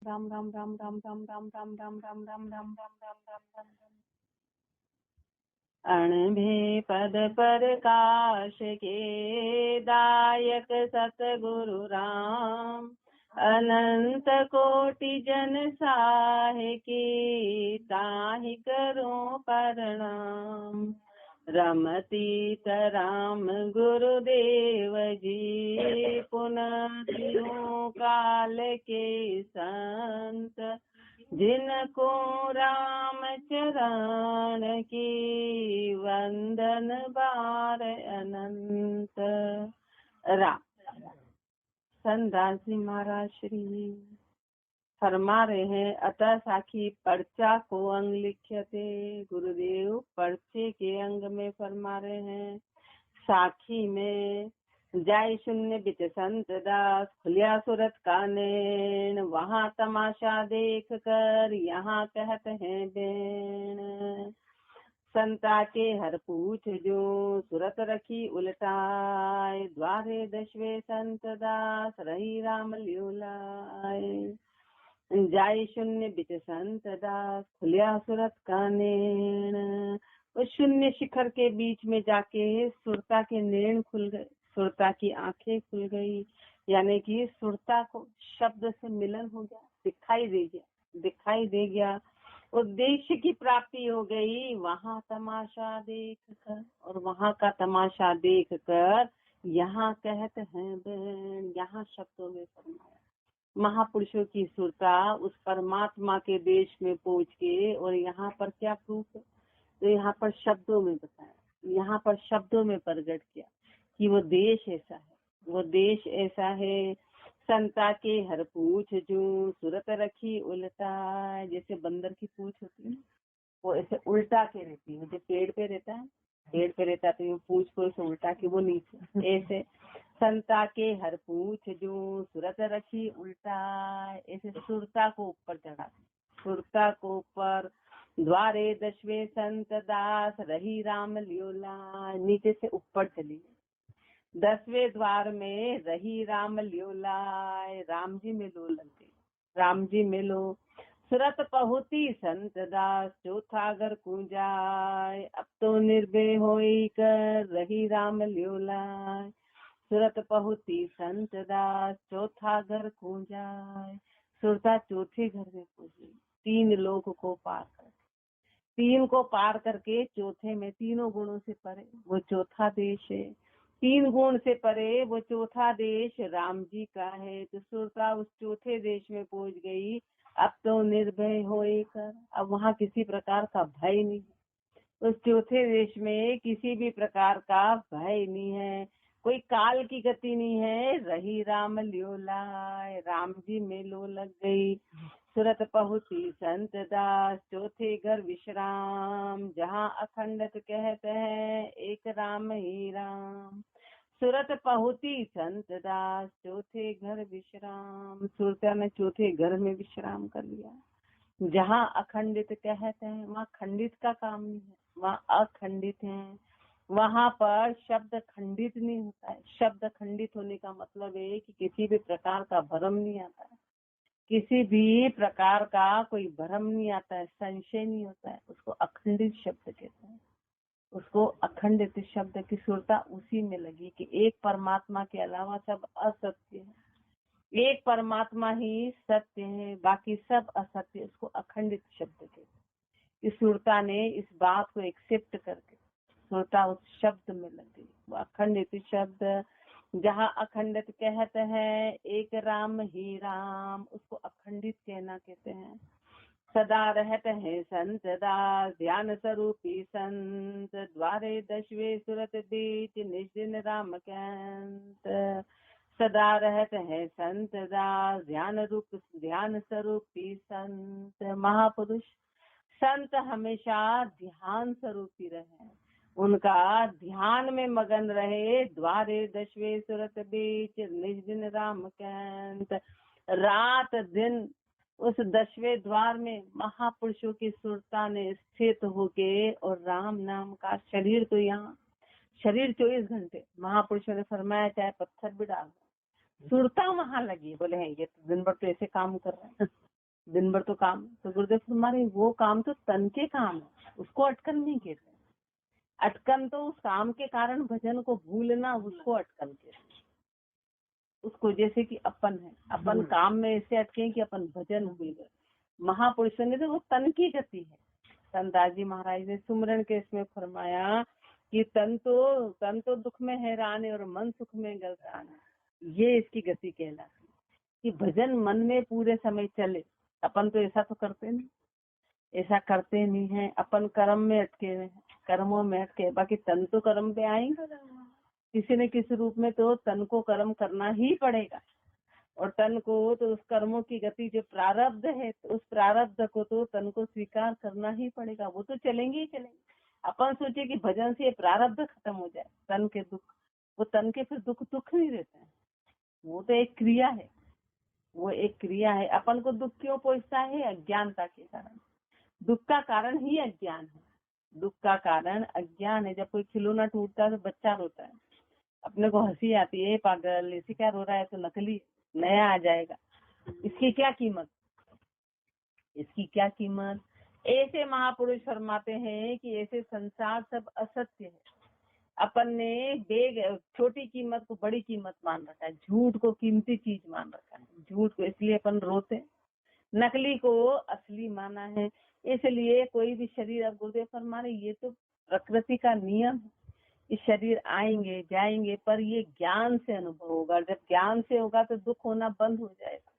राम राम राम राम राम राम राम राम राम राम राम राम राम राम राम राम। अणभे पद प्रकाश के दायक सतगुरु राम, अनंत कोटि जन साहे की ताहि करो प्रणाम। रमतीत राम गुरुदेव जी, पुनः तियो काल के संत, जिनको राम चरण की वंदन बार अनंत। राम संत दासजी महाराज श्री फरमा रहे हैं, अतः साखी पर्चा को अंग लिख्यते। गुरुदेव पर्चे के अंग में फरमा रहे हैं, साखी में जाय शून्य बिच संत दास, खुलिया सूरत का नैन, वहाँ तमाशा देख कर यहाँ कहत हैं बैन। संता के हर पूछ जो सूरत रखी उलटाए, द्वारे दशवे संत दास रही राम ल्यूलाए। जाय शून्य बिच संत दास, खुलिया सूरत का नैन। उस शून्य शिखर के बीच में जाके सुरता के नैन खुल गए, सुरता की आंखें खुल गई, यानी कि सुरता को शब्द से मिलन हो गया, दिखाई दे गया। उद्देश्य की प्राप्ति हो गई, वहाँ तमाशा देख कर, और वहाँ का तमाशा देख कर यहाँ कहते हैं बैन। यहाँ शब्दों में फरमाया, महापुरुषों की सुरता उस परमात्मा के देश में पहुँच के, और यहाँ पर क्या प्रूफ है, तो यहाँ पर शब्दों में बताया, यहाँ पर शब्दों में प्रकट किया कि वो देश ऐसा है, वो देश ऐसा है। संता के हर पूछ जो सूरत रखी उल्टा, जैसे बंदर की पूछ होती है वो ऐसे उल्टा के रहती है, जो पेड़ पे रहता है तो पूछ को ऐसे उल्टा के वो नीचे ऐसे। संता के हर पूछ जो सूरत रखी उल्टा, ऐसे सुरता को ऊपर चढ़ा, सुरता को ऊपर। द्वारे दशवे संत दास रही राम ल्योला, नीचे से ऊपर चली, 10वें द्वार में रही राम ल्योलाए, राम जी मिलो लग गई, राम जी मिलो। सूरत पहुती संत दास, चौथा घर कूंजाए, अब तो निर्भय होई कर रही राम ल्योलाए। सूरत पहुती संत दास, चौथा घर कूंजाए, सुरता चौथे घर में पहुंची, 3 लोक को पार कर, 3 को पार करके चौथे में, तीनों गुणों से परे वो चौथा देश है, 3 गुण से परे वो चौथा देश राम जी का है। तो सुरता उस चौथे देश में पहुंच गई, अब तो निर्भय होए कर, अब वहाँ किसी प्रकार का भय नहीं, उस चौथे देश में किसी भी प्रकार का भय नहीं है, कोई काल की गति नहीं है। रही राम ल्योलाए, राम जी में लो लग गई। सूरत पहुंची संत दास, चौथे घर विश्राम, जहाँ अखंडत कहते हैं एक राम ही राम। सूरत पहुंची संत दास, चौथे घर विश्राम, सुरता ने चौथे घर में विश्राम कर लिया। जहाँ अखंडित कहते हैं वहाँ खंडित का काम नहीं है, वहाँ अखंडित है, वहाँ पर शब्द खंडित नहीं होता है। शब्द खंडित होने का मतलब है कि किसी भी प्रकार का भ्रम नहीं आता है, किसी भी प्रकार का कोई भ्रम नहीं आता है, संशय नहीं होता है, उसको अखंडित शब्द कहते हैं। उसको अखंडित शब्द की सुरता उसी में लगी कि एक परमात्मा के अलावा सब असत्य है, एक परमात्मा ही सत्य है, बाकी सब असत्य, उसको अखंडित शब्द कहते हैं। इस सुरता ने इस बात को एक्सेप्ट करके सुरता उस शब्द में लग गई, वो अखंडित शब्द। जहाँ अखंडित कहते हैं एक राम ही राम, उसको अखंडित कहना कहते हैं। सदा रहते हैं संत दास, ध्यान स्वरूपी संत, द्वारे दशवे सूरत बीच निश्चिन राम कांत। सदा रहते हैं संत दास, ध्यान स्वरूपी संत, महापुरुष संत हमेशा ध्यान स्वरूपी रहे, उनका ध्यान में मगन रहे। द्वारे दशवे सूरत बीच निश्चिन राम कांत, रात दिन उस 10वें द्वार में महापुरुषों की सुरता ने स्थित होके, और राम नाम का शरीर, तो यहाँ शरीर 24 घंटे महापुरुषों ने फरमाया चाहे पत्थर भी डाल, सुरता वहां लगी। बोले हैं ये तो दिन भर तो ऐसे काम कर रहे हैं दिन भर तो काम। तो गुरुदेव फरमाए वो काम तो तन के काम है, उसको अटकन नहीं कहते। अटकन तो उस काम के कारण भजन को भूलना, उसको अटकन कहते। उसको जैसे कि अपन है, अपन काम में ऐसे अटके कि अपन भजन भूल गए। महापुरुषों ने तो वो तन की गति है। संत जी महाराज ने सुमरन के इसमें फरमाया कि तन तो दुख में हैरान है और मन सुख में गलतान है। ये इसकी गति कहलाती कि भजन मन में पूरे समय चले। अपन तो ऐसा तो करते नहीं, ऐसा करते नहीं है। अपन कर्म में अटके हुए हैं, कर्मों में अटके। बाकी तन तो कर्म पे आएंगे, किसी न किसी रूप में तो तन को कर्म करना ही पड़ेगा। और तन को तो उस कर्मों की गति जो प्रारब्ध है, तो उस प्रारब्ध को तो तन को स्वीकार करना ही पड़ेगा। वो तो चलेंगे ही चलेंगे। अपन सोचे कि भजन से प्रारब्ध खत्म हो जाए, तन के दुख, वो तन के फिर दुख नहीं रहते हैं। वो तो एक क्रिया है, वो एक क्रिया है। अपन को दुख क्यों पहुंचता है? अज्ञानता के कारण। दुख का कारण ही अज्ञान है। दुख का कारण अज्ञान है। जब कोई खिलौना टूटता है तो बच्चा रोता है, अपने को हंसी आती है, पागल इसे क्या रो रहा है, तो नकली नया आ जाएगा, इसकी क्या कीमत, इसकी क्या कीमत। ऐसे महापुरुष फरमाते हैं कि ऐसे संसार सब असत्य है। अपन ने छोटी कीमत को बड़ी कीमत मान रखा है, झूठ को कीमती चीज मान रखा है। झूठ को इसलिए अपन रोते, नकली को असली माना है। इसलिए कोई भी शरीर, अब गुरुदेव फरमा रहे ये तो प्रकृति का नियम है। इस शरीर आएंगे जाएंगे, पर ये ज्ञान से अनुभव होगा। जब ज्ञान से होगा तो दुख होना बंद हो जाएगा।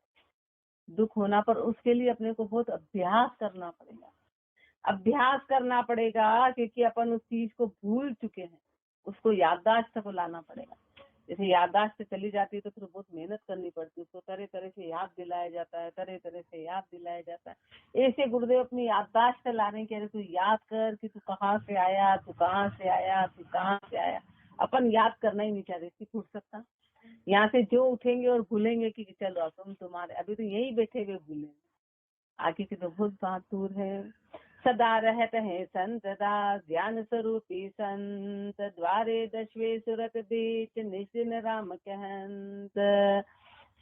दुख होना पर उसके लिए अपने को बहुत अभ्यास करना पड़ेगा, अभ्यास करना पड़ेगा, क्योंकि अपन उस चीज को भूल चुके हैं। उसको याददाश्त को लाना पड़ेगा। जैसे याददाश्त चली जाती है तो फिर बहुत मेहनत करनी पड़ती है, उसको तरह तरह से याद दिलाया जाता है, तरह तरह से याद दिलाया जाता है। ऐसे गुरुदेव अपनी याददाश्त लाने के लिए तू याद कर कि तू कहाँ से आया, तू कहाँ से आया, तू कहाँ से आया। अपन याद करना ही नहीं चाहते, इसकी फुर्सत था। यहाँ से जो उठेंगे और भूलेंगे कि चलो तुम्हारे अभी तो यही बैठे हुए भूलेंगे, आगे की तो बहुत बात दूर है। सदा रहते हैं संत दास ज्ञान स्वरूपी संत, द्वारे दशवे सुरत बीच निश्चिन राम कहंत।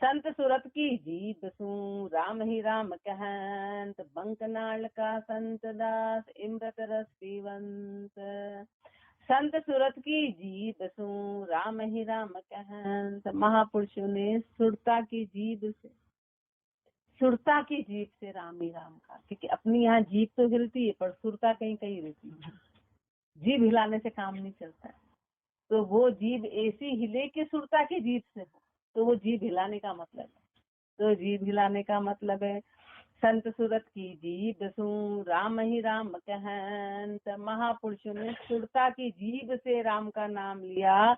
संत सुरत की जीत सू राम ही राम कहंत, बंकनाल का संत दास इमरत रस पीवंत। संत सुरत की जीत सू राम ही राम कहंत। महापुरुषों ने सुरता की जीत से, सुरता की जीप से राम ही राम का, क्योंकि अपनी यहाँ जीप तो हिलती है पर सुरता कहीं कहीं रहती है। जीभ हिलाने से काम नहीं चलता है। तो वो जीभ ऐसी हिले कि सुरता की जीप से हो, तो वो जीभ हिलाने का मतलब है। तो जीभ हिलाने का मतलब है संत सुरत की जीभ सू राम ही राम कहंत। महापुरुषों ने सुरता की जीभ से राम का नाम लिया।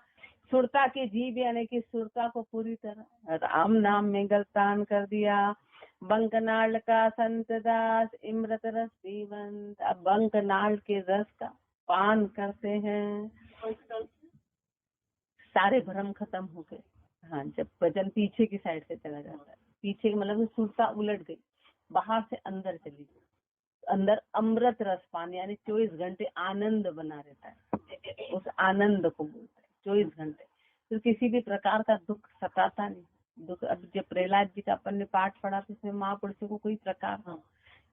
सुरता की जीभ यानी कि सुरता को पूरी तरह राम नाम में गलतान कर दिया। बंकनाल का संत दास इमरत रस पीवंत। अब बंकनाल के रस का पान करते हैं, सारे भ्रम खत्म हो गए। हाँ, जब भजन पीछे की साइड से चला जाता है, पीछे मतलब सुरता उलट गई, बाहर से अंदर चली गई, अंदर अमृत रस पान यानी 24 घंटे आनंद बना रहता है। उस आनंद को बोलते हैं 24 घंटे। तो किसी भी प्रकार का दुख सताता नहीं। दुख, अब जब प्रहलाद जी का अपन ने पाठ पढ़ा तो उसमें महापुरुषों को कोई प्रकार हो,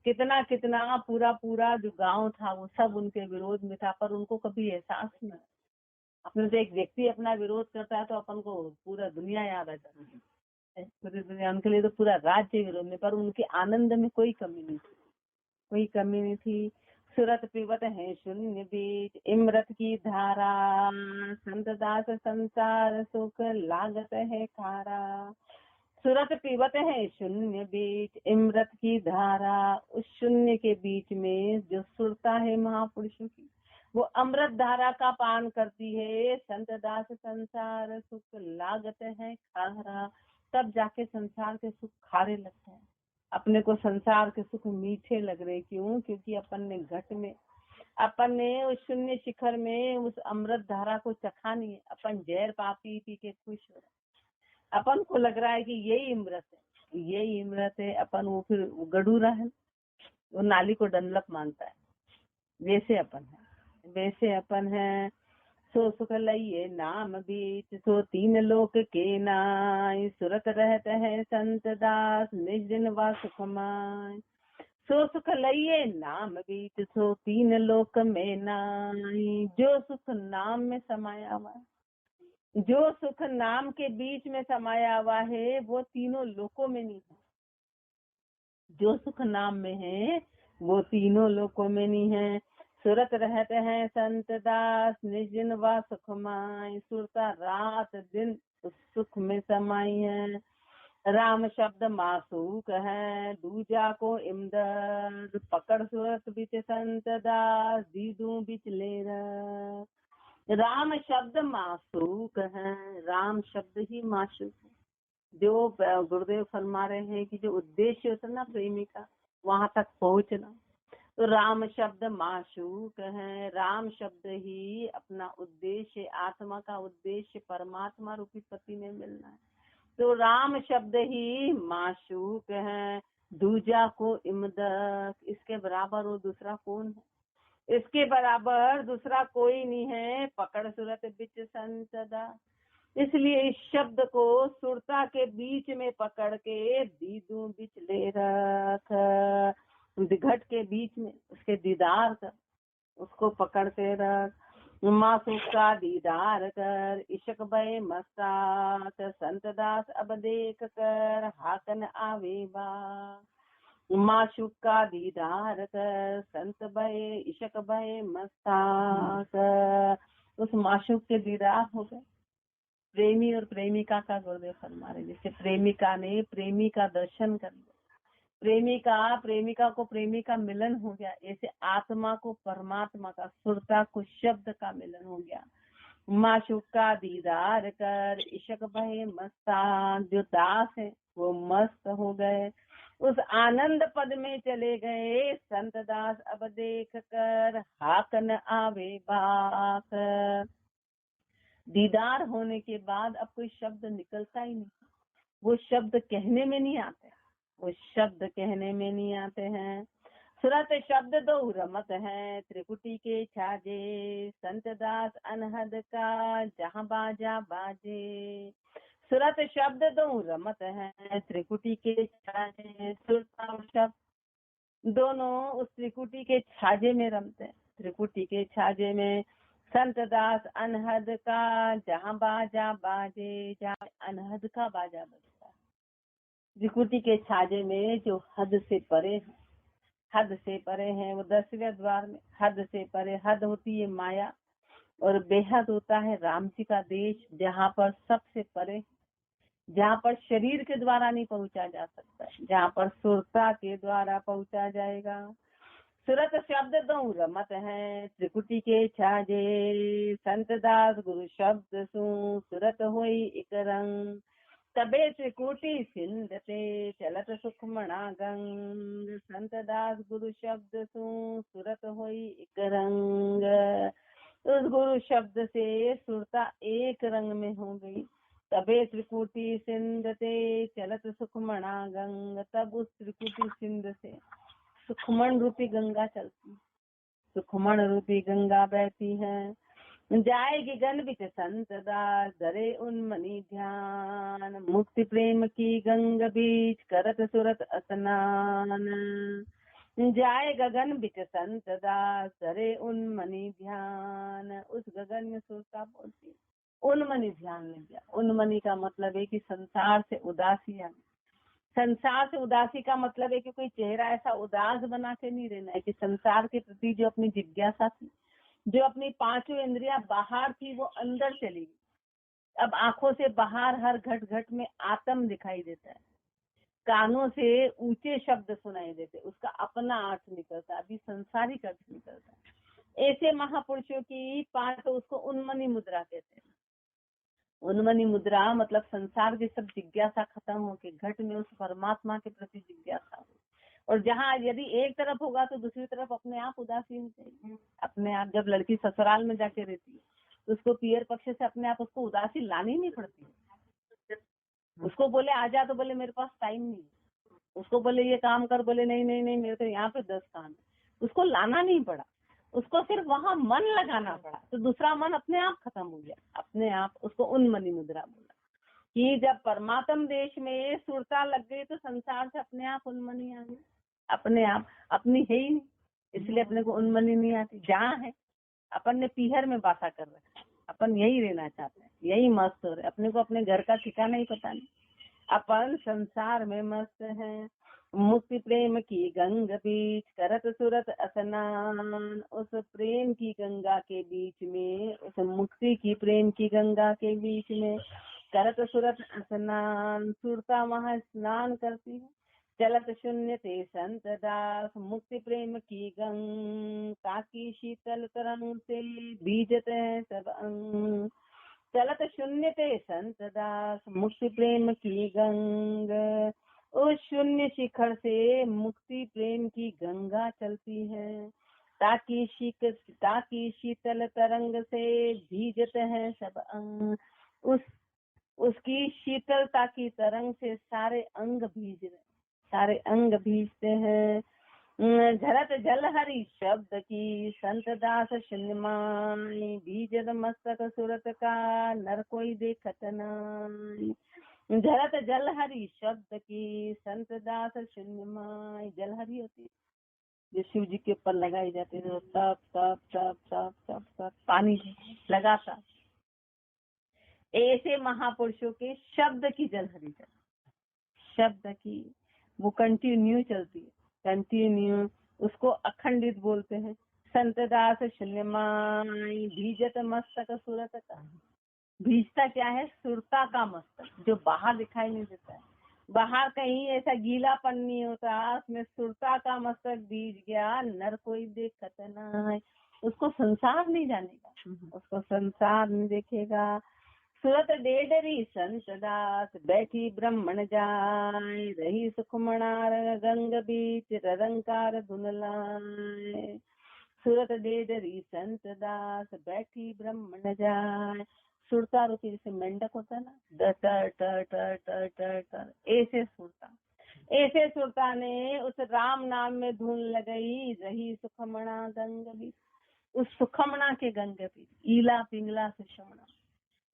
कितना कितना पूरा जो गांव था वो सब उनके विरोध में था, पर उनको कभी एहसास नहीं। अपने से एक व्यक्ति अपना विरोध करता है तो अपन को पूरा दुनिया याद आ जाती है, पूरी दुनिया। उनके लिए तो पूरा राज्य विरोध में, पर उनके आनंद में कोई कमी नहीं थी, कोई कमी नहीं थी। सुरत पीवत है शून्य बीच इमरत की धारा, संत दास संसार सुख लागत है खारा। सुरत पीवत है शून्य बीच इमरत की धारा। उस शून्य के बीच में जो सुरता है महापुरुषों की, वो अमृत धारा का पान करती है। संत दास संसार सुख लागत है खारा। तब जाके संसार के सुख खारे लगते हैं। अपने को संसार के सुख मीठे लग रहे, क्यों? क्योंकि अपन ने घट में, अपन ने उस शून्य शिखर में उस अमृत धारा को चखा नहीं है। अपन जहर पी पी के खुश हो रहे, अपन को लग रहा है कि यही इमरत है, यही इमरत है। अपन वो फिर गड़ूरा है, वो नाली को डनलप मानता है। वैसे अपन है, वैसे अपन है। सो सुख लइए नाम बीच, सो तीन लोक के नाय, सुरत रहते हैं संत दास, निज दिन वा सुखमाय। सो सुख लइए नाम बीच, सो तीन लोक में नाई। जो सुख नाम में समाया हुआ है, जो सुख नाम के बीच में समाया हुआ है, वो तीनों लोकों में नहीं है। जो सुख नाम में है वो तीनों लोकों में नहीं है। सुरत रहते हैं संत दास, निज दिन वा सुखमाय। सुरता रात दिन उस सुख में समाई है। राम शब्द मासूक है, दूजा को इमदद, पकड़ सुरत बिच संत दास, दीदू बिच लेर। राम शब्द मासूक है, राम शब्द ही मासूक है। जो गुरुदेव फरमा रहे हैं कि जो उद्देश्य होता है ना प्रेमी का, वहां तक पहुंचना, तो राम शब्द माशूक है। राम शब्द ही अपना उद्देश्य, आत्मा का उद्देश्य परमात्मा रूपी पति में मिलना है, तो राम शब्द ही माशूक है। दूजा को इमदद, इसके बराबर वो दूसरा कौन है? इसके बराबर दूसरा कोई नहीं है। पकड़ सुरत बिच संसदा, इसलिए इस शब्द को सुरता के बीच में पकड़ के दीदू बिच ले रख, घट के बीच में उसके दीदार कर, उसको पकड़ के रख। मासूक का दीदार कर, इशक बे मस्ताक, संत दास अब देख कर, हाकन आवे बा। माशूक का दीदार कर, संत बे इशक बे मस्ताक, उस माशूक के दीदार हो गए। प्रेमी और प्रेमिका का गुरुदेव फरमा रहे, जैसे प्रेमिका ने प्रेमी का दर्शन कर लिया, प्रेमिका को प्रेमी का मिलन हो गया, ऐसे आत्मा को परमात्मा का, सुरता को शब्द का मिलन हो गया। माशूक का दीदार कर, इशक बहे मस्तान, जो दास है वो मस्त हो गए, उस आनंद पद में चले गए। संत दास अब देख कर, हाकन आवे बाकर। दीदार होने के बाद अब कोई शब्द निकलता ही नहीं, वो शब्द कहने में नहीं आते, वो शब्द कहने में नहीं आते हैं। सुरत शब्द दो रमत है, त्रिकुटी के छाजे, संत दास अनहद का, जहाँ बाजा बाजे। सुरत शब्द दो रमत है, त्रिकुटी के छाजे, सुरता और शब्द दोनों उस त्रिकुटी के छाजे में रमते हैं। त्रिकुटी के छाजे में संत दास अनहद का, जहाँ बाजा बाजे, जहाँ अनहद का बाजा बजता है। त्रिकुटी के छाजे में जो हद से परे है, हद से परे हैं, वो 10वें द्वार में हद से परे। हद होती है माया और बेहद होता है राम जी का देश, जहाँ पर सबसे परे, जहाँ पर शरीर के द्वारा नहीं पहुंचा जा सकता, जहाँ पर सुरता के द्वारा पहुंचा जाएगा। सुरत शब्द दो रमत है, त्रिकुटी के छाजे, संत दास गुरु शब्द सु, सुरत होई एक रंग। तबे त्रिकुटी सिंधते, चलत सुखमणा गंग। संत दास गुरु शब्द सु, सुरत होई एक रंग। उस गुरु शब्द से सुरता एक रंग में हो गई। तबे त्रिकुटी सिंधते, चलत सुखमणा गंग। तब उस त्रिकुटी सिंध से सुखमण रूपी गंगा चलती, सुखमण रूपी गंगा बहती है। जाएगी गन बिच संत दास, धरे उन्मनी ध्यान। मुक्ति प्रेम की गंग बीच, करत सुरत स्नान। जाए गगन बिच संत दास, धरे उन्मनी ध्यान। उस गगन में सुरता बोलती, उन्मनी ध्यान लग गया। उन्मनी का मतलब है कि संसार से उदासी आ, संसार से उदासी का मतलब है कि कोई चेहरा ऐसा उदास बना के नहीं रहना है, कि संसार के प्रति जो अपनी जिज्ञासा थी, जो अपनी पांचों इंद्रियां बाहर थी, वो अंदर चली गई। अब आंखों से बाहर हर घट घट में आत्म दिखाई देता है, कानों से ऊंचे शब्द सुनाई देते, उसका अपना अर्थ निकलता है, अभी संसारिक अर्थ निकलता है। ऐसे महापुरुषों की पांच, तो उसको उन्मनी मुद्रा कहते हैं। उन्मनी मुद्रा मतलब संसार की सब जिज्ञासा खत्म होके घट में उस परमात्मा के प्रति जिज्ञासा हो। और जहाँ यदि एक तरफ होगा तो दूसरी तरफ अपने आप उदासी हो जाएगी, अपने आप। जब लड़की ससुराल में जाके रहती है तो उसको पियर पक्ष से अपने आप उसको उदासी लानी नहीं पड़ती। उसको बोले आजा तो बोले मेरे पास टाइम नहीं, उसको बोले ये काम कर, बोले नहीं नहीं नहीं मेरे तो यहाँ पे 10 काम है, उसको लाना नहीं पड़ा। उसको सिर्फ वहां मन लगाना पड़ा, तो दूसरा मन अपने आप खत्म हो गया, अपने आप। उसको उन्मनी मुद्रा बोला कि जब परमात्म देश में सुरता लग गई तो संसार से अपने आप उन्मनी आ गई, अपने आप। अपनी है ही नहीं, इसलिए अपने को उन्मनी नहीं आती। जहाँ है अपन ने पीहर में बासा कर रखा, अपन यही रहना चाहते हैं, यही मस्त हो रहे, अपने को अपने घर का ठिकाना ही पता नहीं। अपन संसार में मस्त हैं। मुक्ति प्रेम की गंग बीच करत सुरत स्नान, उस प्रेम की गंगा के बीच में, उस मुक्ति की प्रेम की गंगा के बीच में करत सुरत स्नान, सुरता वहाँ स्नान करती है। चलत शून्य ते संत दास, मुक्ति प्रेम की गंग ताकि शीतल तरंग से बीजत है सब अंग। चलत शून्य ते संत दास, मुक्ति प्रेम की गंग, उस शून्य शिखर से मुक्ति प्रेम की गंगा चलती है, ताकि शीतल तरंग से भीजत है सब अंग। उसकी शीतलता की तरंग से सारे अंग भीज रहे, सारे अंग भीजते हैं। झरत जल हरि शब्द की संत दास शून्यमाई, भीजत मस्तक सुरत का नर कोई देखत नाई। झरत जल हरि शब्द की संत दास शून्यमाई, जल हरि होती है जो शिव जी के ऊपर लगाई जाती है, तप तप तप तप तप तप पानी लगाता, ऐसे महापुरुषों के शब्द की जलहरी चल, शब्द की वो कंटिन्यू चलती है, कंटिन्यू, उसको अखंडित बोलते हैं। संत दास शून्यमाई, भीजत मस्तक सुरत का, भीजता क्या है? सुरता का मस्तक, जो बाहर दिखाई नहीं देता है, बाहर कहीं ऐसा गीलापन नहीं होता, उसमें सुरता का मस्तक भीज गया, नर कोई देखत ना, उसको संसार नहीं जानेगा, उसको संसार नहीं देखेगा। सुरत डेडरी संत दास, बैठी ब्रह्मण जाय, रही सुखमणार गंग बीच रंकार धुन लाए। सुरत डेडरी संत दास, बैठी ब्रह्मण जाय, सुरता रूपी जैसे मेंढक होता है ना, टर टर टर टर टर टर, ऐसे सुरता ने उस राम नाम में धुन लगाई, रही सुखमणा गंग बीच, उस सुखमणा के गंग बीच, ईला पिंगला सुषमणा।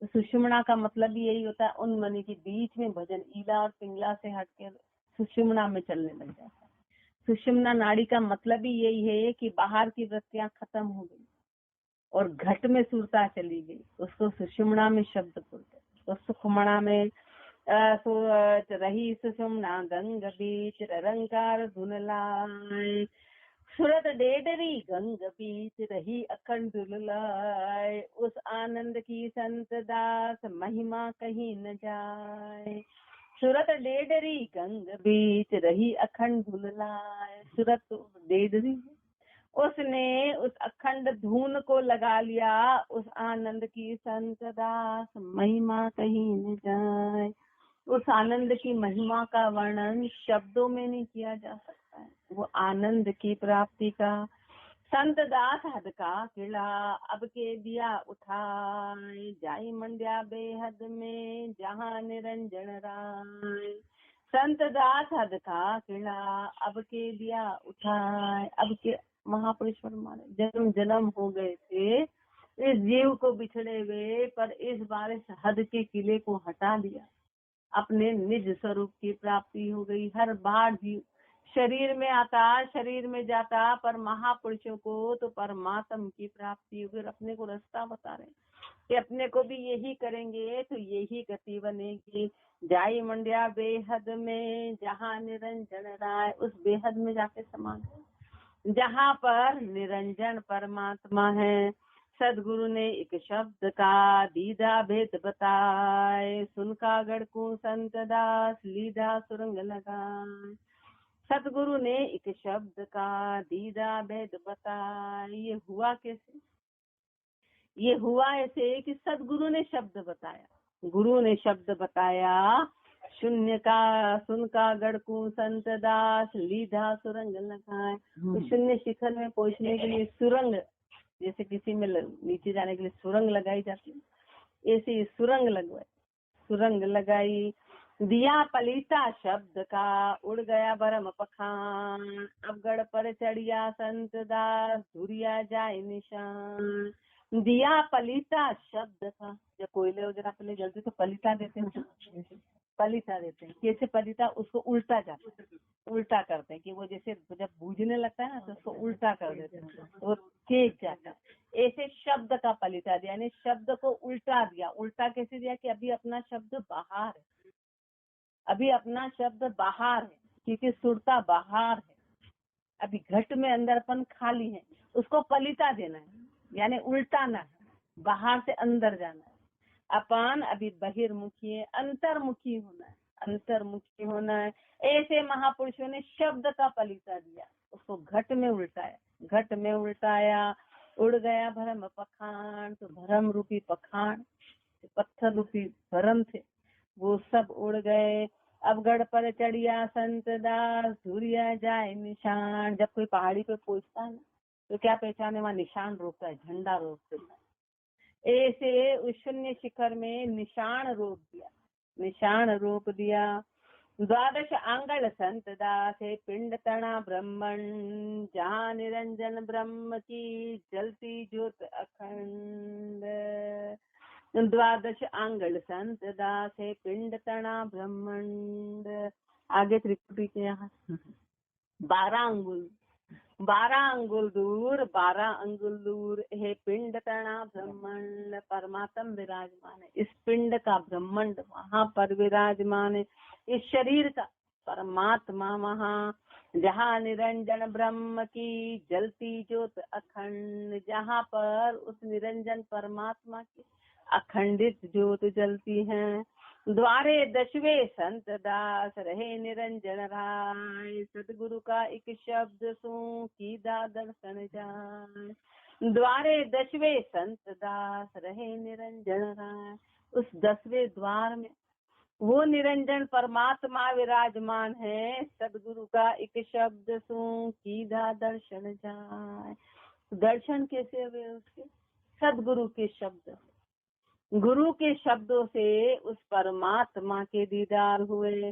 तो सुषुम्ना का मतलब भी यही होता है, उन मनी के बीच में भजन, ईला और पिंगला से हटके सुषुम्ना में चलने लग जाता है। सुषुम्ना नाड़ी का मतलब भी यही है कि बाहर की वृत्तियां खत्म हो गई और घट में सुरता चली गई, उसको सुषुम्ना में शब्द बोलते हैं। तो सुखमणा में रही सुषुम्ना गंग बीच रंकार धुन लाए, सुरत डेडरी गंग बीच रही अखंड लाए, उस आनंद की संत दास महिमा कहीं न जाए। सुरत डेडरी गंग बीच रही अखंड लाए, सुरत डेडरी, उसने उस अखंड धून को लगा लिया, उस आनंद की संत दास महिमा कहीं न जाए। उस आनंद की महिमा का वर्णन शब्दों में नहीं किया जा सकता है, वो आनंद की प्राप्ति का। संत दास हद का किला अब के दिया उठाए, जाई मंड्या बेहद में जहाँ निरंजन राय। संत दास हद का किला अब के दिया उठाए, अब के महापुरुष फरमाने, जन्म जन्म हो गए थे इस जीव को बिछड़े हुए, पर इस बार इस हद के किले को हटा दिया, अपने निज स्वरूप की प्राप्ति हो गई। हर बार जीव शरीर में आता, शरीर में जाता, पर महापुरुषों को तो परमात्म की प्राप्ति हो गई। अपने को रास्ता बता रहे कि अपने को भी यही करेंगे तो यही गति बनेगी। जाई मंड्या बेहद में जहाँ निरंजन राय, उस बेहद में जाके समा गए जहाँ पर निरंजन परमात्मा है। सदगुरु ने एक शब्द का दीदा भेद बताए, सुनका गढ़कू संत दास लीधा सुरंग लगाए। सदगुरु ने एक शब्द का दीदा भेद बताए, ये हुआ कैसे? ये हुआ ऐसे कि सदगुरु ने शब्द बताया, गुरु ने शब्द बताया, शून्य का सुन का गढ़कू संत दास लीधा सुरंग लगाए। तो शून्य शिखर में पहुंचने के लिए सुरंग, जैसे किसी में नीचे जाने के लिए सुरंग लगाई जाती है, ऐसे सुरंग लगवाई, सुरंग लगाई। दिया पलीता शब्द का उड़ गया भरम पखान, अब गढ़ पर चढ़िया संत दास धुरिया जाए निशान। दिया पलीता शब्द का, जब कोयले हो जरा पहले जल्दी तो पलीता देते हैं, पलीता देते हैं। कैसे पलीता? उसको उल्टा जाता है, उल्टा करते हैं कि वो जैसे जब बूझने लगता है ना तो उसको उल्टा कर देते हैं, वो तेज जाता है। ऐसे शब्द का पलीता दिया, यानी शब्द को उल्टा दिया। उल्टा कैसे दिया? कि अभी अपना शब्द बाहर है, अभी अपना शब्द बाहर है, क्योंकि सुरता बाहर है, अभी घट में अंदरपन खाली है, उसको पलीता देना है, यानी उल्टाना है, बाहर से अंदर जाना है। अपन अभी बहिर्मुखी है, अंतर्मुखी होना है, अंतर्मुखी होना है। ऐसे महापुरुषों ने शब्द का पलीता दिया, उसको घट में उल्टाया, घट में उल्टाया। उड़ गया भरम पखान, तो भरम रूपी पखान, पत्थर रूपी भरम थे, वो सब उड़ गए। अब गढ़ पर चढ़िया संत दास धुरिया जाए निशान। जब कोई पहाड़ी पे पहुंचता है ना तो क्या पहचाने? वहाँ निशान रोकता है, झंडा रोक देता है। ऐसे उस शून्य शिखर में निशान रोक दिया, निशान रोक दिया। द्वादश आंगल संत दास है पिंड तना ब्रह्मण, जहाँ निरंजन ब्रह्म की जलती ज्योत अखंड। द्वादश आंगल संत दास है पिंड तना ब्रह्मंड। आगे त्रिपुटी के यहाँ 12 अंगुल दूर, 12 अंगुल दूर है पिंड तना ब्रह्मंड, परमात्म विराजमान है। इस पिंड का ब्रह्मंड वहाँ पर विराजमान है, इस शरीर का परमात्मा वहाँ, जहाँ निरंजन ब्रह्म की जलती ज्योत अखंड, जहाँ पर उस निरंजन परमात्मा की अखंडित ज्योत जलती है। द्वारे दशवे संत दास रहे निरंजन राय, सतगुरु का एक शब्द सू कीदा दर्शन जाए। द्वारे दशवे संत दास रहे निरंजन राय, उस 10वें द्वार में वो निरंजन परमात्मा विराजमान है। सदगुरु का एक शब्द सू कीदा दर्शन जाए। दर्शन कैसे हुए उसके? सदगुरु के शब्द, गुरु के शब्दों से उस परमात्मा के दीदार हुए।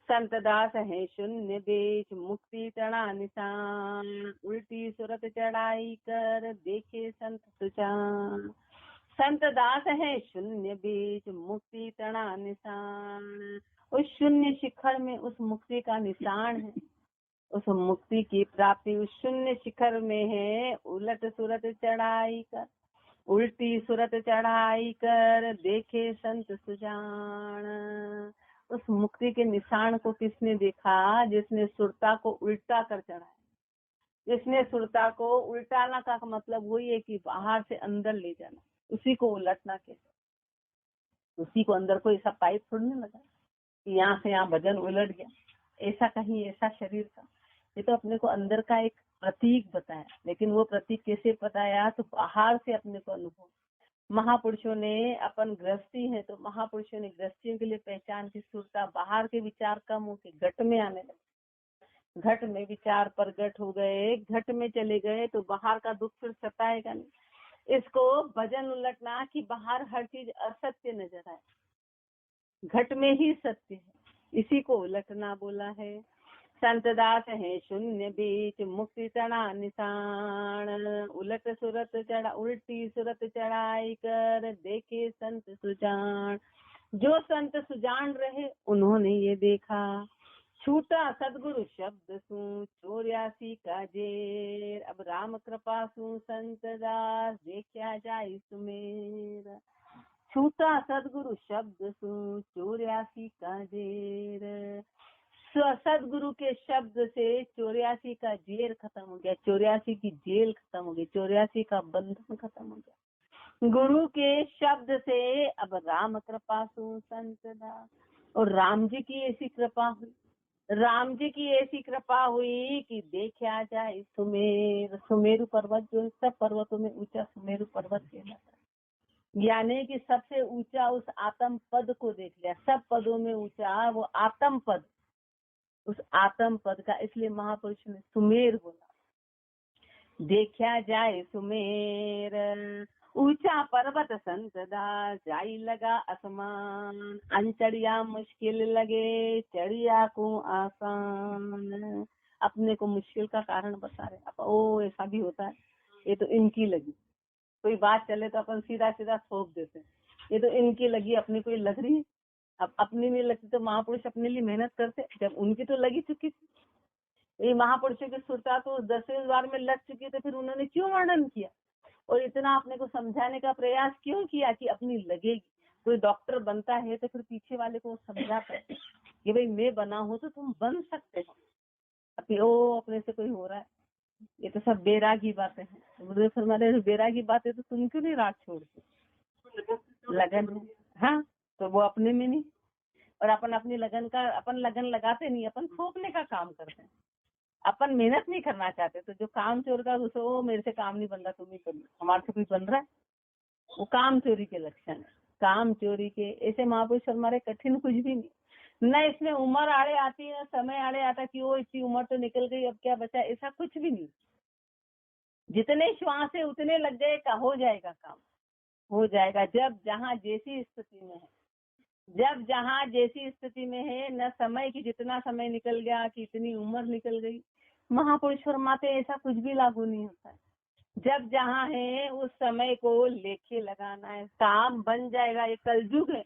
संत दास है शून्य बीच मुक्ति टना निशान, उल्टी सुरत चढ़ाई कर देखे संत सुजान। संत दास है शून्य बीच मुक्ति टना निशान, उस शून्य शिखर में उस मुक्ति का निशान है, उस मुक्ति की प्राप्ति उस शून्य शिखर में है। उलट सुरत चढ़ाई कर, उल्टी सुरत चढ़ाई कर देखे संत सुजान। उस मुक्ति के निशान को किसने देखा? जिसने सुरता को उल्टा कर चढ़ाया। जिसने सुरता को उल्टाना का मतलब वही है कि बाहर से अंदर ले जाना, उसी को उलटना कहते। उसी को अंदर कोई ऐसा पाइप छोड़ने लगा कि यहाँ से यहाँ भजन उलट गया, ऐसा कहीं ऐसा शरीर का। ये तो अपने को अंदर का एक प्रतीक बताया, लेकिन वो प्रतीक कैसे बताया? तो बाहर से अपने को अनुभव। महापुरुषों ने अपन गृहस्थी है तो महापुरुषों ने गृहस्थियों के लिए पहचान की सुरता, बाहर के विचार कम होके घट में आने लगे, घट में विचार प्रगट हो गए, घट में चले गए तो बाहर का दुख फिर सताएगा नहीं। इसको भजन उलटना कि बाहर हर चीज असत्य नजर आए, घट में ही सत्य है, इसी को उलटना बोला है। संत दास है शून्य बीच मुक्ति चढ़ा निशान, उलट सुरत चढ़ा उल्टी सुरत चढ़ाई कर देखे संत सुजान। जो संत सुजान रहे उन्होंने ये देखा, छूटा सदगुरु शब्द सू 84 का जेर, अब राम कृपा सू संत दास देखा जाए सुमेर। छूटा सदगुरु शब्द सू 84 का जेर, सदगुरु के शब्द से 84 का जेल खत्म हो गया, 84 की जेल खत्म हो गई, 84 का बंधन खत्म हो गया। गुरु के शब्द से अब राम कृपा सु संत दास, और राम जी की ऐसी कृपा हुई, राम जी की ऐसी कृपा हुई कि देखा जाए सुमेर। सुमेरु पर्वत जो सब पर्वतों में ऊंचा सुमेरु पर्वत कहलाता है, यानी कि सबसे ऊंचा उस आत्म पद को देख लिया। सब पदों में ऊंचा वो आत्म पद, उस आत्म पद का, इसलिए महापुरुष ने सुमेर बोला। देखा जाए सुमेर, ऊंचा पर्वत संत दास जाई लगा आसमान, अनचड़िया मुश्किल लगे चढ़िया को आसान। अपने को मुश्किल का कारण बता रहे। अब ओ ऐसा भी होता है, ये तो इनकी लगी। कोई बात चले तो अपन सीधा सीधा थोप देते हैं, ये तो इनकी लगी, अपनी कोई लग रही है। अब अपनी नहीं लगती तो महापुरुष अपने लिए मेहनत करते, जब उनकी तो लगी चुकी थी। ये महापुरुषों की सुरता तो 10वें द्वार में लग चुकी, तो फिर उन्होंने क्यों वर्णन किया और इतना अपने को समझाने का प्रयास क्यों किया कि अपनी लगेगी। कोई डॉक्टर बनता है तो फिर पीछे वाले को समझाता है कि भाई मैं बना हूं तो तुम बन सकते हो। अपने से कोई हो रहा है, ये तो सब बेरागी बातें हैं। मुझे फरमाते बेरागी बातें तो तुम क्यों नहीं राग छोड़ते, लगन है। हाँ, तो वो अपने में नहीं, और अपन अपनी अपन लगन लगाते नहीं, अपन थोपने का काम करते हैं। अपन मेहनत नहीं करना चाहते, तो जो काम चोर का गुस्सा, वो मेरे से काम नहीं बन रहा, तुम ही कर लो, हमारे से कोई बन रहा है, वो काम चोरी के लक्षण है। काम चोरी के ऐसे महापुरुष हमारे कठिन कुछ भी नहीं, न इसमें उम्र आड़े आती है, समय आड़े आता कि वो इतनी उम्र तो निकल गई, अब क्या बचा, ऐसा कुछ भी नहीं। जितने श्वास है उतने लग गए का हो जाएगा काम, हो जाएगा। जब जहाँ जैसी स्थिति में है, जब जहाँ जैसी स्थिति में है, न समय की जितना समय निकल गया कि इतनी उम्र निकल गई। महापुरुष फरमाते ऐसा कुछ भी लागू नहीं होता है। जब जहाँ है उस समय को लेके लगाना है, काम बन जाएगा। ये कलयुग है,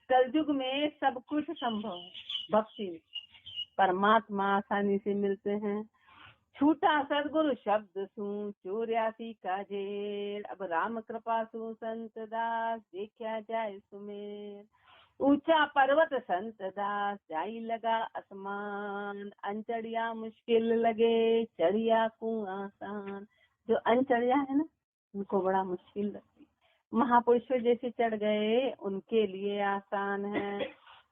कलयुग में सब कुछ संभव है। भक्ति में परमात्मा आसानी से मिलते हैं। छूटा सदगुरु शब्द सु 84 का जेल, अब राम कृपा सु संत दास देखा जाए सुमेर। ऊंचा पर्वत संत दास जाई लगा आसमान, अनचड़िया मुश्किल लगे चढ़िया को आसान। जो अनचड़िया है ना, उनको बड़ा मुश्किल लगती, महापुरुषों जैसे चढ़ गए उनके लिए आसान है।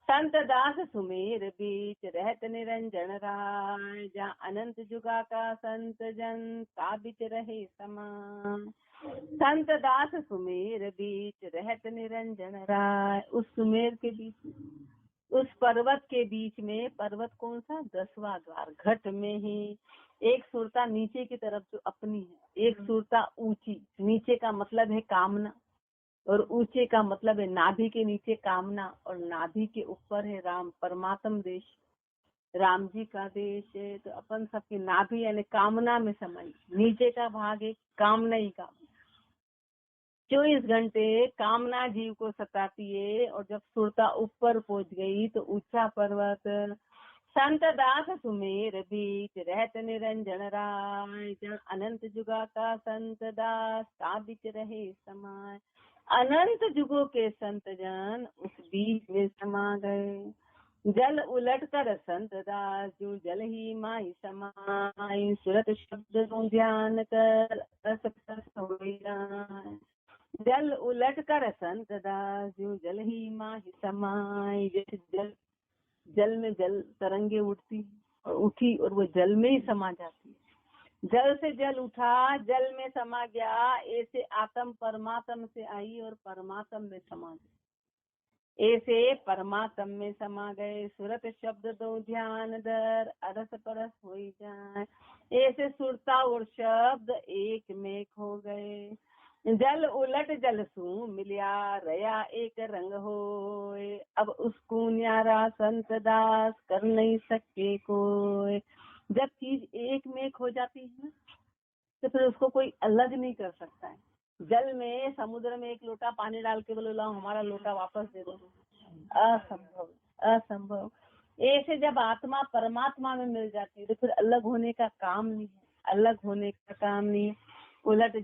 संत दास सुमेर बीच रहत निरंजन राय, जहाँ अनंत जुगा का संत जन साबित रहे समान। संत दास सुमेर बीच रहत निरंजन राय, उस सुमेर के बीच, उस पर्वत के बीच में, पर्वत कौन सा, 10वां द्वार, घट में ही एक सुरता नीचे की तरफ जो अपनी है, एक सुरता ऊंची, नीचे का मतलब है कामना और ऊंचे का मतलब है नाभि के नीचे कामना और नाभि के ऊपर है राम, परमात्म देश, राम जी का देश है। तो अपन सबकी नाभि यानी कामना में समाई, नीचे का भाग है कामना ही कामना। 24 घंटे कामना जीव को सताती है, और जब सुरता ऊपर पहुंच गई तो ऊंचा पर्वत। संत दास सुमेर बीच रहत निरंजन राय, जन अनंत जुगा का संत दास साबित रहे समाय। अनंत जुगों के संत जन उस बीच में समा गए। जल उलट कर संत दास जो जल ही माही समाई, सुरत शब्द को ध्यान कर रस रस होई जाए। जल उलट कर संत दास जो जल ही माही समाई, जैसे जल में जल तरंगे उठती और उठी और वो जल में ही समा जाती है। जल से जल उठा, जल में समा गया, ऐसे आत्म परमात्म से आई और परमात्म में समा गई, ऐसे परमात्म में समा गए। सुरत शब्द दो ध्यान दर अरस परस हो जाए, ऐसे सुरता और शब्द एक में खो गए। जल उलट जल सू मिलिया रया एक रंग होए, अब उसको न्यारा संत दास कर नहीं सके कोई। जब चीज एक में खो जाती है तो फिर उसको कोई अलग नहीं कर सकता है। जल में, समुद्र में एक लोटा पानी डाल के बोलो लाओ हमारा लोटा वापस दे दो, असंभव, असंभव। ऐसे जब आत्मा परमात्मा में मिल जाती है तो फिर अलग होने का काम नहीं है, अलग होने का काम नहीं। उलट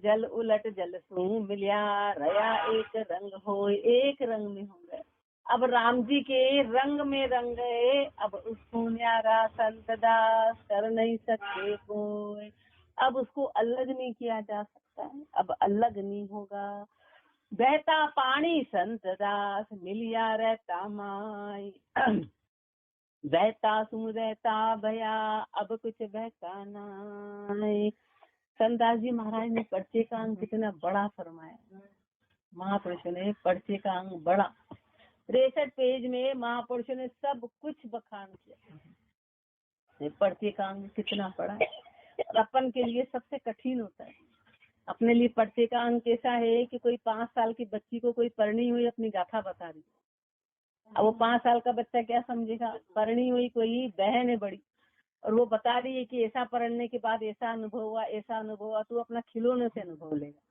जल सू मिलिया रया एक रंग हो, एक रंग में हो गए। अब राम जी के रंग में रंग गए, अब उसको न्यारा संत दास कर नहीं सकते कोई। अब उसको अलग नहीं किया जा सकता है, अब अलग नहीं होगा। बहता पानी संत दास मिलिया रहता माई, बहता सुन रहता भया अब कुछ बहता ना। संतदास जी महाराज ने पर्चे का अंग कितना बड़ा फरमाया, महापुरुषों ने पर्चे का अंग बड़ा। 63 पेज में महापुरुषों ने सब कुछ बखान किया, पर्चे का अंग कितना बड़ा है। अपन के लिए सबसे कठिन होता है, अपने लिए पर्चे का अंक ऐसा है कि कोई 5 साल की बच्ची को कोई परणी हुई अपनी गाथा बता रही, अब वो 5 साल का बच्चा क्या समझेगा, परणी हुई कोई बहन है बड़ी और वो बता रही है कि ऐसा पढ़ने के बाद ऐसा अनुभव हुआ, ऐसा अनुभव हुआ, तो अपना खिलौने से अनुभव लेगा।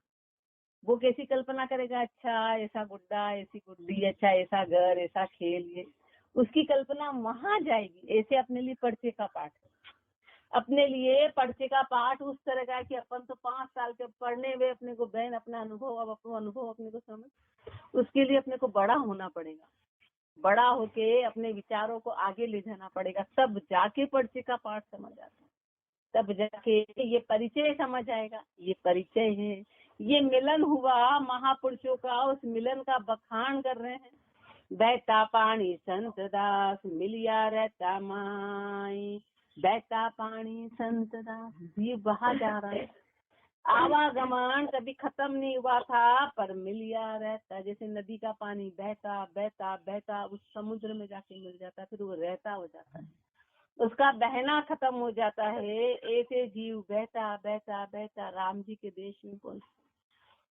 वो कैसी कल्पना करेगा, अच्छा ऐसा गुड्डा, ऐसी गुड्डी, अच्छा ऐसा घर, ऐसा खेल, ये उसकी कल्पना वहां जाएगी। ऐसे अपने लिए पर्चे का पाठ, अपने लिए पर्चे का पाठ उस तरह का कि अपन तो 5 साल के पढ़ने हुए अपने को बहन अपना अनुभव, अब अपना अनुभव अपने को समझ, उसके लिए अपने को बड़ा होना पड़ेगा, बड़ा होके अपने विचारों को आगे ले जाना पड़ेगा, तब जाके पर्चे का पाठ समझ आता है, तब जाके ये परिचय समझ आएगा। ये परिचय है, ये मिलन हुआ महापुरुषों का, उस मिलन का बखान कर रहे हैं। बहता पानी संत दास मिलिया रहता माई, बहता पानी संत दास, जीव बहा जा रहा है, आवागमन कभी खत्म नहीं हुआ था पर मिलिया रहता, जैसे नदी का पानी बहता बहता बहता उस समुद्र में जाके मिल जाता, फिर वो रहता हो जाता है, उसका बहना खत्म हो जाता है। ऐसे जीव बहता बहता बहता राम जी के देश में पहुंच,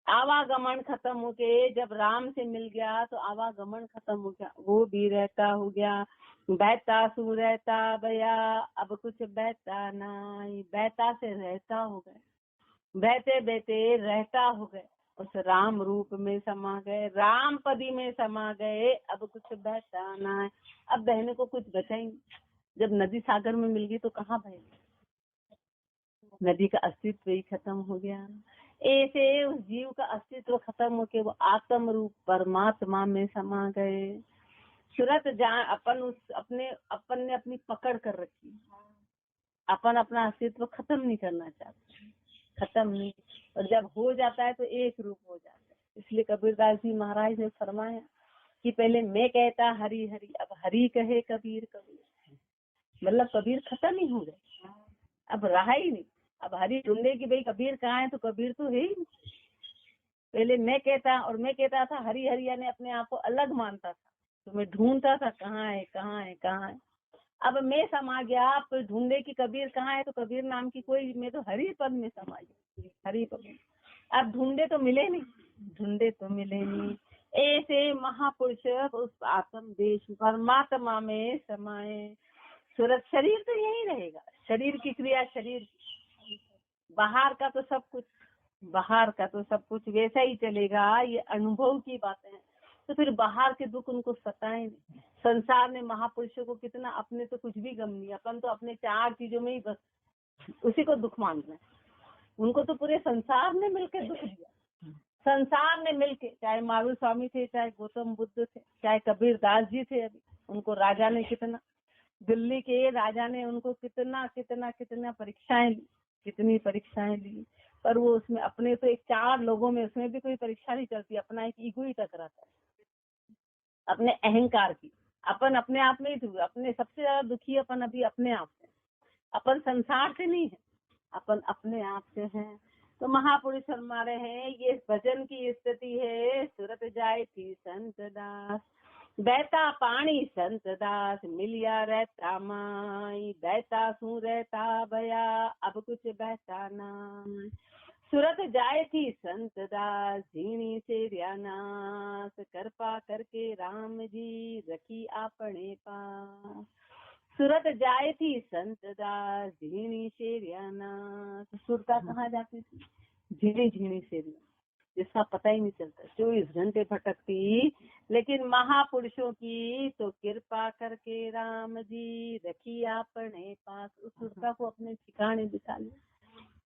आवागमन खत्म हो गए, जब राम से मिल गया तो आवागमन खत्म हो गया, वो भी रहता हो गया। बहता सू रहता भैया, अब कुछ बहता नहीं, बहता से रहता हो गए, बहते बहते रहता हो गए, उस राम रूप में समा गए, राम पदी में समा गए, अब कुछ बहता ना। अब बहने को कुछ बचा ही नहीं, जब नदी सागर में मिल गई तो कहाँ बहे, नदी का अस्तित्व ही खत्म हो गया। ऐसे उस जीव का अस्तित्व खत्म होके वो आत्म रूप परमात्मा में समा गए। सूरत जहाँ अपन उस अपन ने अपनी पकड़ कर रखी, अपन अपना अस्तित्व खत्म नहीं करना चाहते, खत्म नहीं, और जब हो जाता है तो एक रूप हो जाता है। इसलिए कबीरदास जी महाराज ने फरमाया कि पहले मैं कहता हरि हरि, अब हरि कहे कबीर कबीर, मतलब कबीर खत्म ही हो गए, अब रहा ही नहीं। अब हरि ढूंढे कि भाई कबीर कहाँ है, तो कबीर तो है ही। पहले मैं कहता, और मैं कहता था हरि हरि, यानी अपने आप को अलग मानता था, तो मैं ढूंढता था कहाँ है कहाँ है कहाँ है। अब मैं समा गया, तो ढूंढे कि कबीर कहाँ है, तो कबीर नाम की कोई, मैं तो हरि पद में समा गई, हरि पद में। अब ढूंढे तो मिले नहीं, ढूंढे तो मिले नहीं। ऐसे महापुरुष उस आत्म देश परमात्मा में समाये। सूरत शरीर तो यही रहेगा, शरीर की क्रिया, शरीर बाहर का तो सब कुछ, बाहर का तो सब कुछ वैसा ही चलेगा। ये अनुभव की बातें हैं, तो फिर बाहर के दुख उनको सताए नहीं। संसार ने महापुरुषों को कितना, अपने तो कुछ भी गम नहीं, अपन तो अपने 4 चीजों में ही बस उसी को दुख मान रहे हैं। उनको तो पूरे संसार ने मिलकर दुख दिया, संसार ने मिलके, चाहे महावीर स्वामी थे, चाहे गौतम बुद्ध थे, चाहे कबीर दास जी थे, अभी उनको राजा ने कितना, दिल्ली के राजा ने उनको कितना कितना कितना परीक्षाएं ली, कितनी परीक्षाएं ली, पर वो उसमें अपने तो एक 4 लोगों में उसमें भी कोई परीक्षा नहीं चलती, अपना एक ईगो ही टकराता है, अपने अहंकार की। अपन अपने आप में ही, अपने सबसे ज्यादा दुखी अपन अभी अपने आप से, अपन संसार से नहीं है, अपन अपने आप से हैं। तो महापुरुष फरमा रहे हैं, ये भजन की स्थिति है। सूरत जाए थी संत दास, बहता पानी संत दास मिलिया रहता माई, बहता सू रहता भया, अब कुछ बहता ना। सूरत जाए थी संत दास झीणी से ध्यानास, कृपा करके राम जी रखी आपने पास। सूरत जाए थी संत दास झीणी से ध्यानास, सुरता कहाँ जाती थी, झीणी झीणी से, जिसका पता ही नहीं चलता, 24 घंटे भटकती, लेकिन महापुरुषों की तो कृपा करके राम जी रखी आपने पास, उस सुरता को अपने ठिकाने बिठा लिया।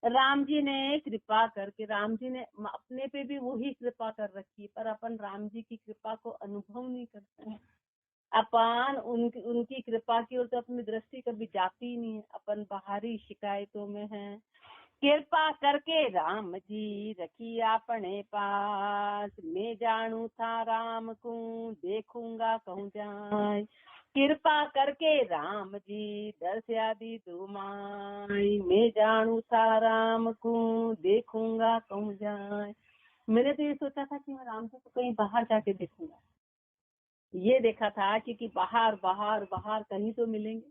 राम जी ने कृपा करके, राम जी ने अपने पे भी वही कृपा कर रखी, पर अपन राम जी की कृपा को अनुभव नहीं करते हैं। अपन उनकी कृपा की ओर तो अपनी दृष्टि कभी जाती ही नहीं है, अपन बाहरी शिकायतों में हैं। कृपा करके राम जी रखी आपने पास, मैं जानू था राम को देखूंगा कहूँ जाए, कृपा करके राम जी दर्श आदि तुम्हारी, मैं जानू था राम को देखूंगा कहूँ जाए। मैंने तो ये सोचा था कि मैं राम जी को कहीं बाहर जाके देखूंगा, ये देखा था कि बाहर बाहर बाहर कहीं तो मिलेंगे,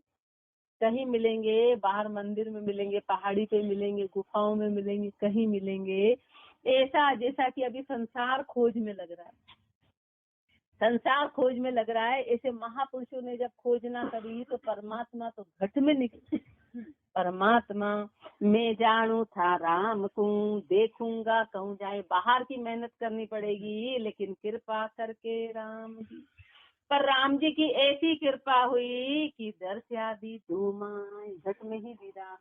कहीं मिलेंगे, बाहर मंदिर में मिलेंगे, पहाड़ी पे मिलेंगे, गुफाओं में मिलेंगे, कहीं मिलेंगे। ऐसा जैसा कि अभी संसार खोज में लग रहा है, संसार खोज में लग रहा है, ऐसे महापुरुषों ने जब खोजना करी तो परमात्मा तो घट में निकले। परमात्मा मैं जानू था राम को, देखूंगा कहूँ जाए। बाहर की मेहनत करनी पड़ेगी, लेकिन कृपा करके राम जी। पर राम जी की ऐसी कृपा हुई कि दर्श आदि धूमाए, घट में ही दीदार,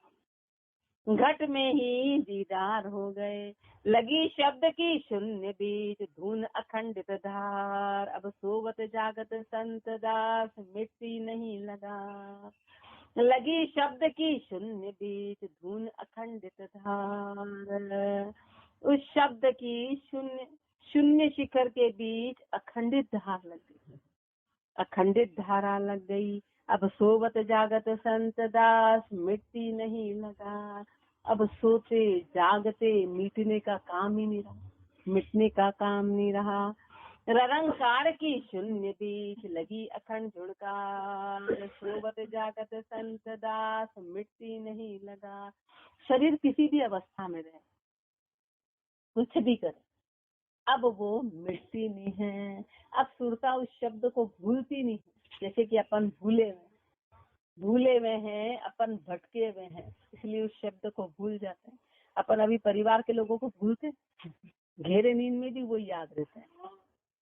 घट में ही दीदार हो गए। लगी शब्द की शून्य बीच, धुन अखंडित धार। अब सोवत जागत संत दास, मिट्टी नहीं लगा। लगी शब्द की शून्य बीच, धुन अखंडित धार। उस शब्द की शून्य शून्य शिखर के बीच अखंडित धार लग गई, अखंडित धारा लग गई। अब सोवत जागत संत दास, मिट्टी नहीं लगा। अब सोते जागते मिटने का काम ही नहीं रहा, मिटने का काम नहीं रहा। ररंकार की शून्य बीच, लगी अखंड झुड़कार। सोवत जागत संत दास, मिट्टी नहीं लगा। शरीर किसी भी अवस्था में रहे, कुछ भी करे, अब वो मिटती नहीं है। अब सुरता उस शब्द को भूलती नहीं है। जैसे कि अपन भूले हुए हैं, अपन भटके हुए हैं, इसलिए उस शब्द को भूल जाते हैं। अपन अभी परिवार के लोगों को भूलते, घेरे नींद में भी वो याद रहता है।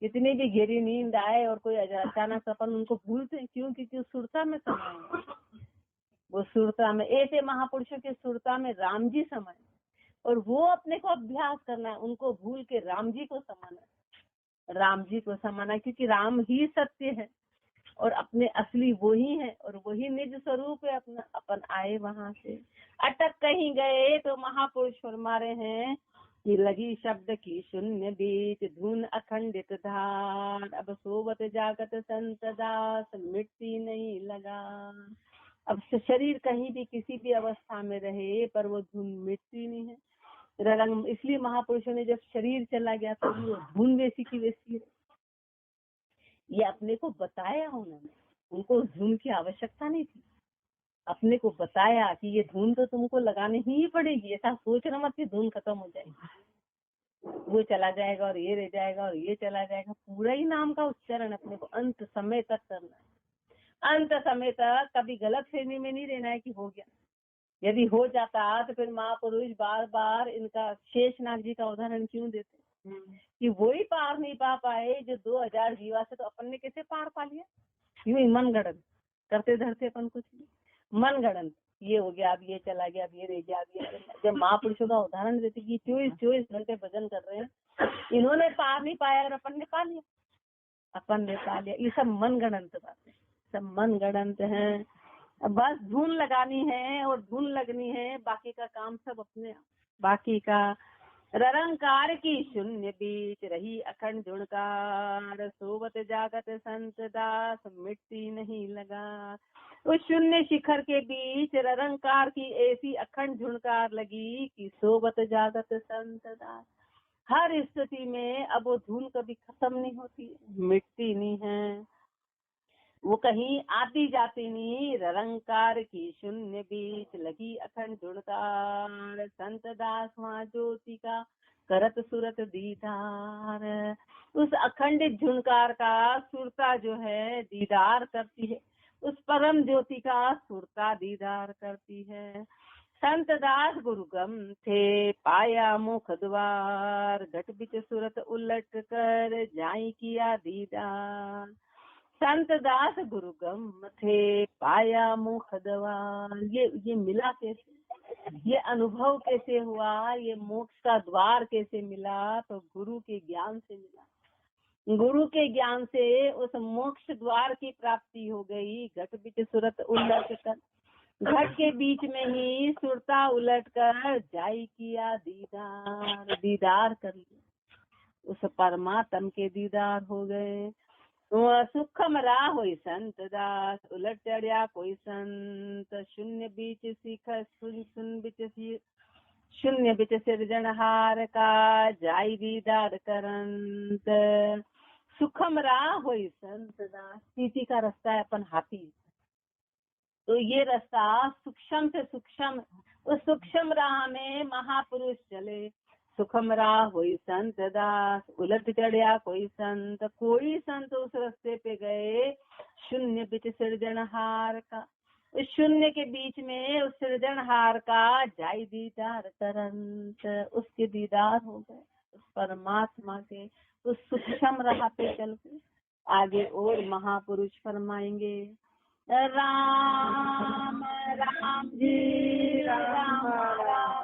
कितनी भी गहरी नींद आए और कोई अचानक अपन उनको भूलते हैं, क्यों? क्योंकि सुरता में समाये, वो सुरता में। ऐसे महापुरुषों की सुरता में राम जी समाये, और वो अपने को अभ्यास करना है, उनको भूल के राम जी को समाना, राम जी को समाना, क्योंकि राम ही सत्य है और अपने असली वो ही है, और वही निज स्वरूप है अपना। अपन आए वहां से, अटक कहीं गए तो महापुरुष फरमा रहे हैं कि लगी शब्द की शून्य बीच, धुन अखंडित धार। अब सोवत जागत संत दास, मिट्टी नहीं लगा। अब शरीर कहीं भी किसी भी अवस्था में रहे, पर वो धुन मिटती नहीं है। रंग इसलिए महापुरुषों ने जब शरीर चला गया तो वो धुन वैसी की वैसी है। ये अपने को बताया उन्होंने, उनको धुन की आवश्यकता नहीं थी। अपने को बताया कि ये धुन तो तुमको लगानी ही पड़ेगी, ऐसा सोचना मत कि धुन खत्म हो जाएगी, वो चला जाएगा और ये रह जाएगा और ये चला जाएगा। पूरा ही नाम का उच्चारण अपने को अंत समय तक करना है। अंत समय तक कभी गलत फहमी में नहीं रहना है कि हो गया। यदि हो जाता तो फिर महापुरुष बार बार इनका शेषनाग जी का उदाहरण क्यों देते कि वो ही पार नहीं पा पाए जो 2000 जीवा से, तो अपन ने कैसे पार पा लिया? यूं ही मन गणन करते धरते अपन कुछ नहीं, मन गणन, ये हो गया, अब ये चला गया, अब ये रह गया, अब ये रह गया। जब महापुरुषों का उदाहरण देते कि 24 घंटे भजन कर रहे हैं, इन्होंने पार नहीं पाया और अपन ने पा लिया, अपन ने पा लिया। ये सब मन गणंत बातें, सब मन गणंत है। बस धुन लगानी है और धुन लगनी है, बाकी का काम सब अपने आप। बाकी का ररंकार की शून्य बीच, रही अखंड झुणकार। सोवत जागत संत दास, मिट्टी नहीं लगा। उस शून्य शिखर के बीच ररंकार की ऐसी अखंड झुणकार लगी कि सोवत जागत संत दास। हर स्थिति में अब वो धुन कभी खत्म नहीं होती, मिटती नहीं है, वो कहीं आती जाती नहीं। ररंकार की शून्य बीच, लगी अखंड झुणकार। संत दास वहाँ ज्योति का करत सुरत दीदार। उस अखंडित झुणकार का सुरता जो है दीदार करती है, उस परम ज्योति का सुरता दीदार करती है। संत दास गुरुगम थे, पाया मुख द्वार। घट बिच सुरत उलट कर, जाई किया दीदार। संत दास गुरुगम थे, पाया मुख द्वार। ये मिला कैसे, ये अनुभव कैसे हुआ, ये मोक्ष का द्वार कैसे मिला? तो गुरु के ज्ञान से मिला। गुरु के ज्ञान से उस मोक्ष द्वार की प्राप्ति हो गई। घट बिच सुरत उलट कर, घट के बीच में ही सुरता उलट कर, जाई किया दीदार। दीदार कर लिया, उस परमात्म के दीदार हो गए। सुखम राह होई संत दास, उलट चढ़िया कोई संत। शून्य बीच सीख सुन बिच शून्य बिच सिरजनहार का, जाई दीदार करंत। सुखम राह होई संत दास, सीधी का रास्ता है अपन हाथी, तो ये रास्ता सूक्ष्म से सूक्ष्म, उस सूक्ष्म राह में महापुरुष चले। सुखम राह होई संत दास, उलट चढ़िया कोई संत। कोई संत उस रास्ते पे गए, शून्य बिच सृजनहार का, उस शून्य के बीच में उस सृजनहार का जाय दीदार तरंत, उसके दीदार हो गए उस परमात्मा के, उस सूक्ष्म राह पे चल के। आगे और महापुरुष फरमाएंगे, राम राम जी राम राम